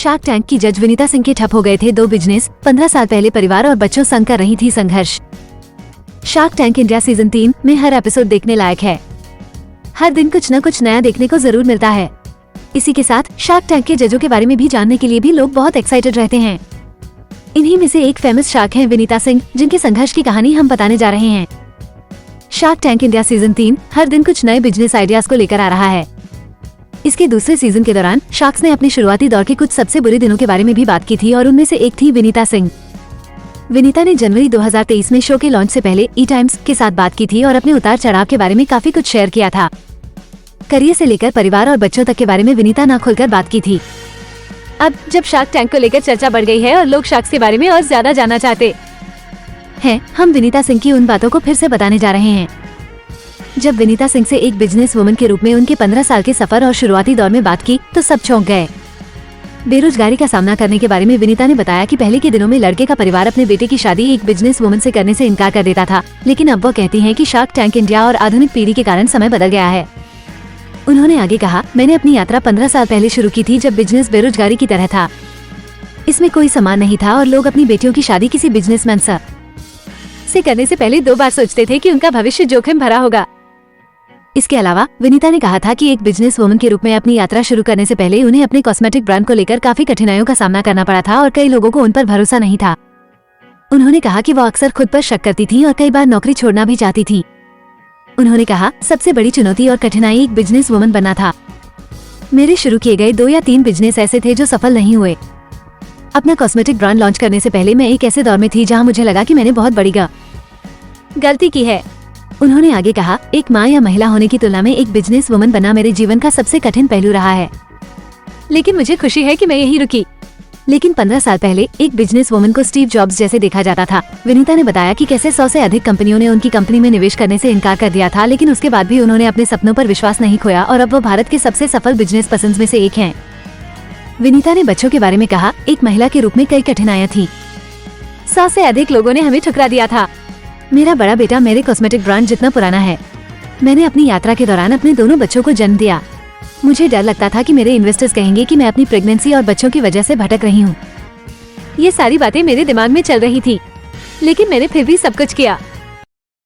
Shark tank की जज विनीता सिंह के ठप हो गए थे 2 बिजनेस। 15 साल पहले परिवार और बच्चों संग कर रही थी संघर्ष। शार्क टैंक इंडिया सीजन 3 में हर एपिसोड देखने लायक है। हर दिन कुछ न कुछ नया देखने को जरूर मिलता है। इसी के साथ शार्क टैंक के जजों के बारे में भी जानने के लिए भी लोग बहुत एक्साइटेड रहते हैं। इन्हीं में से एक फेमस शार्क है विनीता सिंह, जिनके संघर्ष की कहानी हम बताने जा रहे हैं। शार्क टैंक इंडिया सीजन 3 हर दिन कुछ नए बिजनेस आइडियाज को लेकर आ रहा है। इसके दूसरे सीजन के दौरान शार्क्स ने अपने शुरुआती दौर के कुछ सबसे बुरे दिनों के बारे में भी बात की थी और उनमें से एक थी विनीता सिंह। विनीता ने जनवरी 2023 में शो के लॉन्च से पहले ई टाइम्स के साथ बात की थी और अपने उतार चढ़ाव के बारे में काफी कुछ शेयर किया था। करियर से लेकर परिवार और बच्चों तक के बारे में विनीता ना खुलकर बात की थी। अब जब शार्क टैंक को लेकर चर्चा बढ़ गई है और लोग शार्क्स के बारे में और ज्यादा जानना चाहते हैं, हम विनीता सिंह की उन बातों को फिर से बताने जा रहे हैं। जब विनीता सिंह से एक बिजनेस वुमन के रूप में उनके 15 साल के सफर और शुरुआती दौर में बात की तो सब चौंक गए। बेरोजगारी का सामना करने के बारे में विनीता ने बताया कि पहले के दिनों में लड़के का परिवार अपने बेटे की शादी एक बिजनेस वुमन से करने से इनकार कर देता था, लेकिन अब वो कहती हैं कि शार्क टैंक इंडिया और आधुनिक पीढ़ी के कारण समय बदल गया है। उन्होंने आगे कहा, मैंने अपनी यात्रा 15 साल पहले शुरू की थी जब बिजनेस बेरोजगारी की तरह था। इसमें कोई सम्मान नहीं था और लोग अपनी बेटियों की शादी किसी बिजनेसमैन से करने से पहले 2 बार सोचते थे कि उनका भविष्य जोखिम भरा होगा। इसके अलावा विनीता ने कहा था कि एक बिजनेस वुमन के रूप में अपनी यात्रा शुरू करने से पहले उन्हें अपने कॉस्मेटिक ब्रांड को लेकर काफी कठिनाइयों का सामना करना पड़ा था और कई लोगों को उन पर भरोसा नहीं था। उन्होंने कहा कि वो अक्सर खुद पर शक करती थी और कई बार नौकरी छोड़ना भी चाहती थी। उन्होंने कहा, सबसे बड़ी चुनौती और कठिनाई एक बिजनेस वुमन बनना था। मेरे शुरू किए गए 2 या 3 बिजनेस ऐसे थे जो सफल नहीं हुए। अपना कॉस्मेटिक ब्रांड लॉन्च करने से पहले मैं एक ऐसे दौर में थी जहां मुझे लगा कि मैंने बहुत बड़ी गलती की है। उन्होंने आगे कहा, एक माँ या महिला होने की तुलना में एक बिजनेस वुमन बनना मेरे जीवन का सबसे कठिन पहलू रहा है, लेकिन मुझे खुशी है कि मैं यही रुकी। लेकिन 15 साल पहले एक बिजनेस वुमन को स्टीव जॉब्स जैसे देखा जाता था। विनीता ने बताया कि कैसे 100 से अधिक कंपनियों ने उनकी कंपनी में निवेश करने से इनकार कर दिया था, लेकिन उसके बाद भी उन्होंने अपने सपनों पर विश्वास नहीं खोया और अब वो भारत के सबसे सफल बिजनेस पर्सन में से एक हैं। विनीता ने बच्चों के बारे में कहा, एक महिला के रूप में कई कठिनाइयाँ थी। 100 से अधिक लोगों ने हमें ठुकरा दिया था। मेरा बड़ा बेटा मेरे कॉस्मेटिक ब्रांड जितना पुराना है। मैंने अपनी यात्रा के दौरान अपने दोनों बच्चों को जन्म दिया। मुझे डर लगता था कि मेरे इन्वेस्टर्स कहेंगे कि मैं अपनी प्रेगनेंसी और बच्चों की वजह से भटक रही हूँ। ये सारी बातें मेरे दिमाग में चल रही थी, लेकिन मैंने फिर भी सब कुछ किया।